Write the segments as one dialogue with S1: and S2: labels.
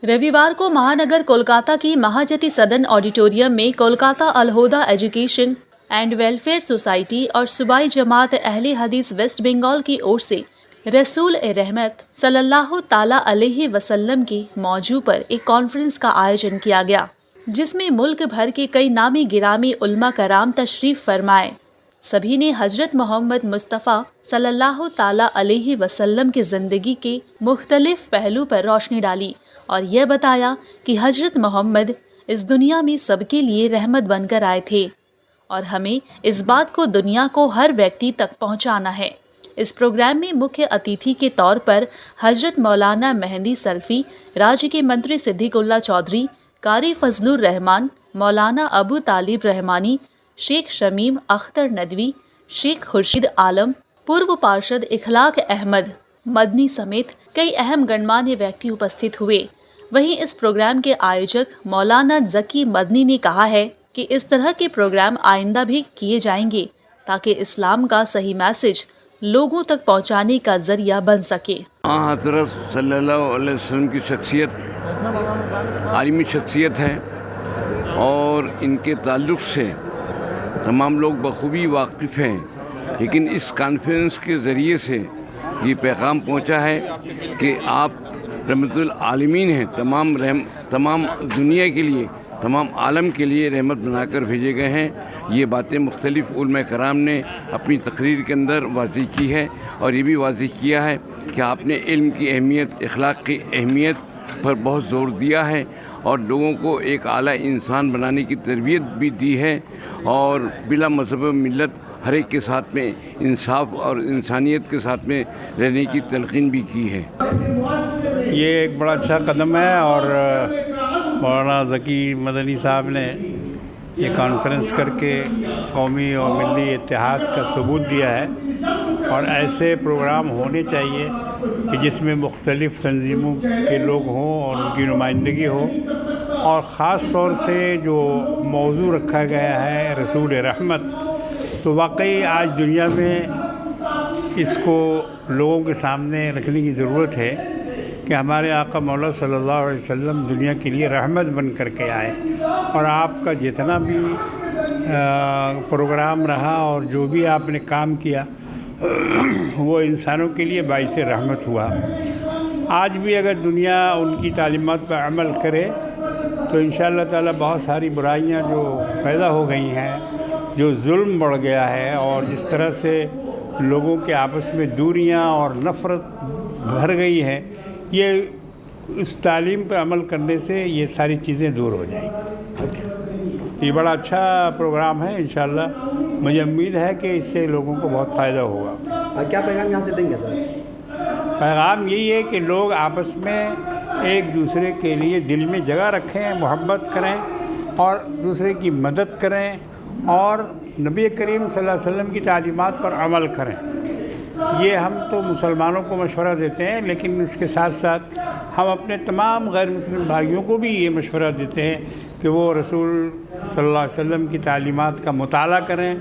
S1: रविवार को महानगर कोलकाता की महाजति सदन ऑडिटोरियम में Kolkata Alhoda education and welfare society और सूबाई जमात अहले हदीस वेस्ट बंगाल की ओर से रसूल रहमत सल्लल्लाहु ताला अलैहि वसल्लम की मौजू पर एक कॉन्फ्रेंस का आयोजन किया गया, जिसमें मुल्क भर के कई नामी गिरामी उल्मा कराम तशरीफ फरमाए। सभी ने हजरत मोहम्मद मुस्तफ़ा सल्लल्लाहु ताला अलैहि वसल्लम की ज़िंदगी के मुख्तलिफ पहलू पर रोशनी डाली और यह बताया कि हजरत मोहम्मद इस दुनिया में सबके लिए रहमत बनकर आए थे और हमें इस बात को दुनिया को हर व्यक्ति तक पहुंचाना है। इस प्रोग्राम में मुख्य अतिथि के तौर पर हजरत मौलाना मेहंदी सल्फी, राज्य के मंत्री सिद्दीकुल्ला चौधरी, कारी फजलुर रहमान, मौलाना अबू तालिब रहमानी, शेख शमीम अख्तर नदवी, शेख खुर्शीद आलम, पूर्व पार्षद इखलाक अहमद मदनी समेत कई अहम गणमान्य व्यक्ति उपस्थित हुए। वहीं इस प्रोग्राम के आयोजक मौलाना जकी मदनी ने कहा है कि इस तरह के प्रोग्राम आइंदा भी किए जाएंगे ताकि इस्लाम का सही मैसेज लोगों तक पहुंचाने का जरिया बन सके।
S2: हज़रत सल्लल्लाहु अलैहि वसल्लम की शख्सियत आलिमी शख्सियत है और इनके ताल्लुक़ से तमाम लोग बखूबी वाकिफ़ हैं, लेकिन इस कॉन्फ्रेंस के ज़रिए से ये पैगाम पहुंचा है कि आप रहमतुल आलमीन हैं, तमाम दुनिया के लिए, तमाम आलम के लिए रहमत बनाकर भेजे गए हैं। ये बातें मुख्तलिफ़ उलमा कराम ने अपनी तकरीर के अंदर वाज़ेह की है और ये भी वाज़ेह किया है कि आपने इल्म की अहमियत, इखलाक की अहमियत पर बहुत ज़ोर दिया है और लोगों को एक आला इंसान बनाने की तरबियत भी दी है और बिला मज़हब मिल्लत हर एक के साथ में इंसाफ और इंसानियत के साथ में रहने की तलक़ीन भी की है।
S3: ये एक बड़ा अच्छा कदम है और मौलाना ज़की मदनी साहब ने ये कॉन्फ्रेंस करके कौमी और मिली इत्तेहाद का सबूत दिया है और ऐसे प्रोग्राम होने चाहिए कि जिसमें मुख्तलिफ़ तंजीमों के लोग हों और उनकी नुमाइंदगी हो और ख़ास तौर से जो मौजू रखा गया है रसूल रहमत, तो वाकई आज दुनिया में इसको लोगों के सामने रखने की ज़रूरत है कि हमारे आका मौला सल्लल्लाहु अलैहि वसल्लम दुनिया के लिए रहमत बन कर के आए और आपका जितना भी प्रोग्राम रहा और जो भी आपने काम किया वो इंसानों के लिए बाइस रहमत हुआ। आज भी अगर दुनिया उनकी तालीमात पर अमल करे तो इंशाअल्लाह ताला बहुत सारी बुराइयां जो पैदा हो गई हैं, जो जुल्म बढ़ गया है और जिस तरह से लोगों के आपस में दूरियां और नफ़रत भर गई है, ये इस तालीम पर अमल करने से ये सारी चीज़ें दूर हो जाएंगी। ये बड़ा अच्छा प्रोग्राम है, इंशाअल्लाह मुझे उम्मीद है कि इससे लोगों को बहुत फ़ायदा होगा।
S4: क्या पैगाम यहाँ से देंगे सर?
S3: पैगाम यही है कि लोग आपस में एक दूसरे के लिए दिल में जगह रखें, मोहब्बत करें और दूसरे की मदद करें और नबी करीम सल्लल्लाहु अलैहि वसल्लम की तालीमात पर अमल करें। ये हम तो मुसलमानों को मशवरा देते हैं, लेकिन इसके साथ साथ हम अपने तमाम गैर मुस्लिम भाइयों को भी ये मशवरा देते हैं कि वो रसूल सल्लल्लाहु अलैहि वसल्लम की तालीमात का मुताला करें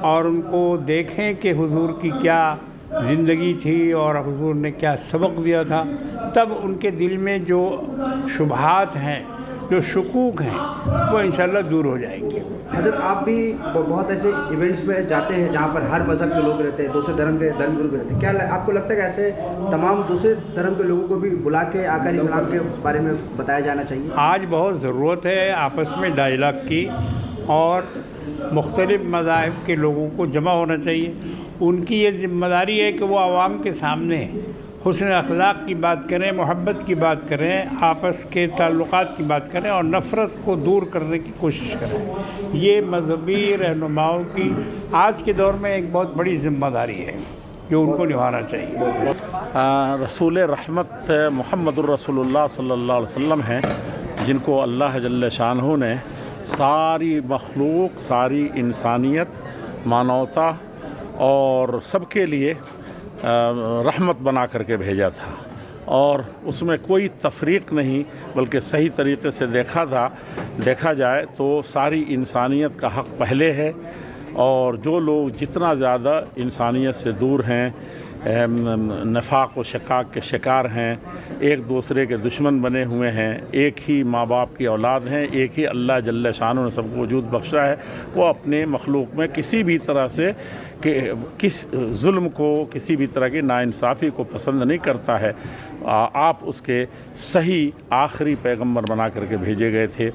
S3: और उनको देखें कि हुजूर की क्या ज़िंदगी थी और हुजूर ने क्या सबक दिया था। तब उनके दिल में जो शुबहात हैं, जो शकूक हैं, वो इंशाअल्लाह दूर हो जाएंगे।
S4: हज़रत आप भी बहुत ऐसे इवेंट्स में जाते हैं जहाँ पर हर मज़हब के लोग रहते हैं, दूसरे धर्मगुरु भी रहते हैं। क्या आपको लगता है कि ऐसे तमाम दूसरे धर्म के लोगों को भी बुला के आकर इस्लाम के बारे में बताया जाना चाहिए? आज
S3: बहुत ज़रूरत है आपस में डायलॉग की और मुख्तलिफ़ मज़ाहिब के लोगों को जमा होना चाहिए। उनकी ये ज़िम्मेदारी है कि वो आवाम के सामने हुस्न अखलाक की बात करें, मोहब्बत की बात करें, आपस के ताल्लुकात की बात करें और नफ़रत को दूर करने की कोशिश करें। ये मजहबी रहनुमाओं की आज के दौर में एक बहुत बड़ी ज़िम्मेदारी है जो उनको निभाना चाहिए।
S5: रसूल रहमत मुहम्मदुर रसूलुल्लाह सल्लल्लाहु अलैहि वसल्लम हैं, जिनको अल्लाह जल्ल शानहू ने सारी मखलूक, सारी इंसानियत, मानवता और सबके लिए रहमत बना करके भेजा था और उसमें कोई तफरीक नहीं, बल्कि सही तरीके से देखा जाए तो सारी इंसानियत का हक़ पहले है और जो लोग जितना ज़्यादा इंसानियत से दूर हैं, नफाक व शिकाक के शिकार हैं, एक दूसरे के दुश्मन बने हुए हैं, एक ही माँ बाप की औलाद हैं, एक ही अल्लाह जल्ल शान ने सबको वजूद बख्शा है। वो अपने मखलूक में किसी भी तरह से किस जुल्म को, किसी भी तरह की नाइंसाफ़ी को पसंद नहीं करता है। आप उसके सही आखिरी पैगंबर बना करके भेजे गए थे।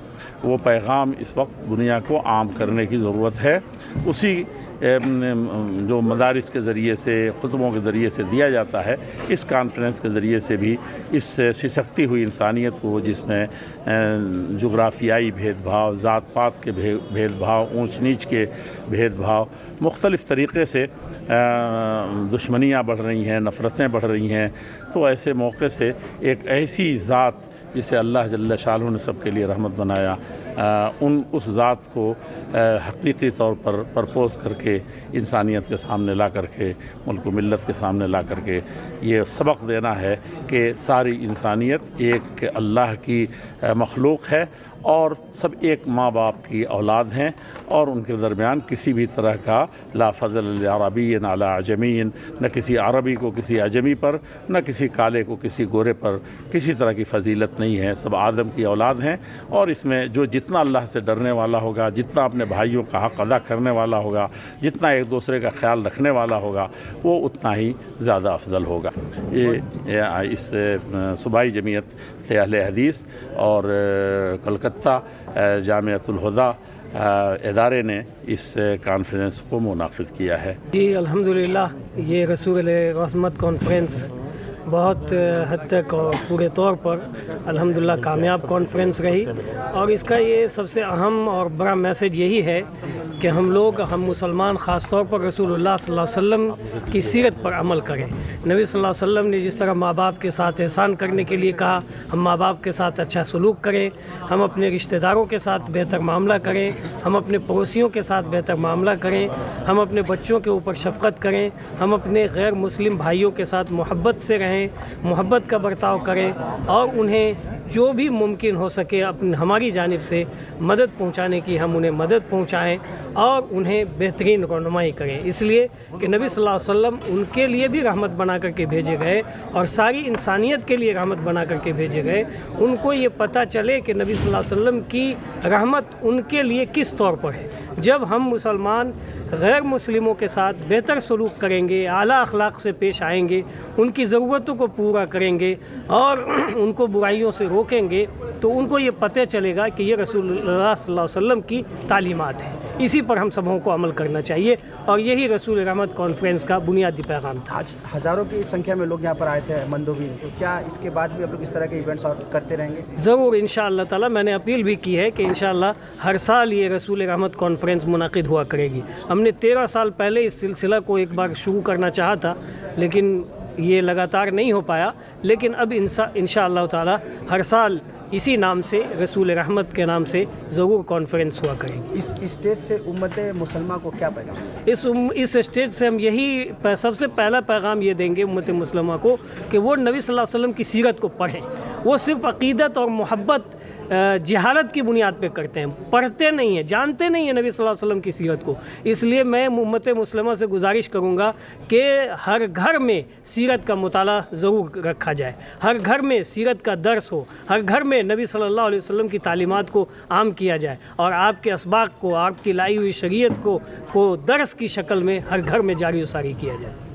S5: वो पैगाम इस वक्त दुनिया को आम करने की ज़रूरत है। उसी जो मदारिस के ज़रिए से, खुतबों के ज़रिए से दिया जाता है, इस कॉन्फ्रेंस के ज़रिए से भी इस सिसकती हुई इंसानियत को, जिसमें जुग्राफियाई भेदभाव, ज़ात पात के भेदभाव, ऊंच नीच के भेदभाव, मुख्तलिफ़ तरीक़े से दुश्मनियाँ बढ़ रही हैं, नफ़रतें बढ़ रही हैं, तो ऐसे मौके से एक ऐसी ज़ात जिसे अल्लाह जल्ल शाह ने सबके लिए रहमत बनाया, उस ज़ात को हकीकी तौर पर प्रपोज़ करके इंसानियत के सामने ला करके, मुल्क मिल्लत के सामने ला करके ये सबक देना है कि सारी इंसानियत एक अल्लाह की मखलूक है और सब एक माँ बाप की औलाद हैं, और उनके दरमियान किसी भी तरह का ला फ़ज़ल अरबीन अला अजमीन, न किसी अरबी को किसी अजमी पर, न किसी काले को किसी गोरे पर किसी तरह की फजीलत नहीं है। सब आदम की औलाद हैं, और इसमें जो जितना अल्लाह से डरने वाला होगा, जितना अपने भाइयों का हक़ अदा करने वाला होगा, जितना एक दूसरे का ख्याल रखने वाला होगा, वो उतना ही ज़्यादा अफजल होगा। ये इस सूबाई जमीयत अहले हदीस और कलकत्ता जामिअतुल हुदा इदारे ने इस कॉन्फ्रेंस को मुनाक़िद किया है।
S6: जी अल्हम्दुलिल्लाह, ये रसूल रहमत कॉन्फ्रेंस बहुत हद तक और पूरे तौर पर अल्हम्दुलिल्लाह कामयाब कॉन्फ्रेंस रही, और इसका ये सबसे अहम और बड़ा मैसेज यही है कि हम मुसलमान ख़ास तौर पर रसूलुल्लाह सल्लल्लाहु अलैहि वसल्लम की सीरत पर अमल करें। नबी सल्लल्लाहु अलैहि वसल्लम ने जिस तरह माँ बाप के साथ एहसान करने के लिए कहा, हम माँ बाप के साथ अच्छा सलूक करें, हम अपने रिश्तेदारों के साथ बेहतर मामला करें, हम अपने पड़ोसियों के साथ बेहतर मामला करें, हम अपने बच्चों के ऊपर शफ़क़त करें, हम अपने गैर मुस्लिम भाइयों के साथ मोहब्बत से रहें, मोहब्बत का बर्ताव करें, और उन्हें जो भी मुमकिन हो सके हमारी जानिब से मदद पहुंचाने की हम उन्हें मदद पहुंचाएं, और उन्हें बेहतरीन रहनुमाई करें। इसलिए कि नबी सल्लल्लाहु अलैहि वसल्लम उनके लिए भी रहमत बना करके भेजे गए, और सारी इंसानियत के लिए रहमत बना करके भेजे गए। उनको ये पता चले कि नबी सल्लल्लाहु अलैहि वसल्लम की रहमत उनके लिए किस तौर पर है। जब हम मुसलमान गैर मुस्लिमों के साथ बेहतर सलूक करेंगे, आला अखलाक से पेश आएंगे, उनकी ज़रूरतों को पूरा करेंगे और उनको बुराइयों से रोकेंगे, तो उनको ये पता चलेगा कि ये रसूलुल्लाह सल्लल्लाहु अलैहि वसल्लम की तालीमात है। इसी पर हम सबों को अमल करना चाहिए, और यही रसूल रहमत कॉन्फ्रेंस का बुनियादी पैगाम था।
S4: आज हज़ारों की संख्या में लोग यहाँ पर आए थे मंदोबी से, क्या इसके बाद भी आप लोग इस तरह के इवेंट्स और करते रहेंगे?
S6: ज़रूर, इंशाअल्लाह ताला। मैंने अपील भी की है कि इंशाअल्लाह हर साल ये रसूल रहमत कॉन्फ्रेंस मुनाकिद हुआ करेगी। हमने 13 साल पहले इस सिलसिला को एक बार शुरू करना चाहा था, लेकिन ये लगातार नहीं हो पाया, लेकिन अब इंशाअल्लाह ताला हर साल इसी नाम से, रसूल रहमत के नाम से ज़रूर कॉन्फ्रेंस हुआ करेगी।
S4: इस स्टेज से उम्मत मुसलमान को क्या पैगाम?
S6: इस स्टेज से हम यही सबसे पहला पैगाम ये देंगे उम्मत मुसलमान को कि वो नबी सल्लल्लाहु अलैहि वसल्लम की सीरत को पढ़ें। वो सिर्फ़ अक़ीदत और मोहब्बत जहालत की बुनियाद पे करते हैं, पढ़ते नहीं हैं, जानते नहीं हैं नबी सल्लल्लाहु अलैहि वसल्लम की सीरत को। इसलिए मैं उम्मत मुस्लिमा से गुजारिश करूँगा कि हर घर में सीरत का मुताला ज़रूर रखा जाए, हर घर में सीरत का दर्स हो, हर घर में नबी सल्लल्लाहु अलैहि वसल्लम की तालीमात को आम किया जाए, और आपके असबाक को, आपकी लाई हुई शरीयत को दर्स की शक्ल में हर घर में जारी व सारी किया जाए।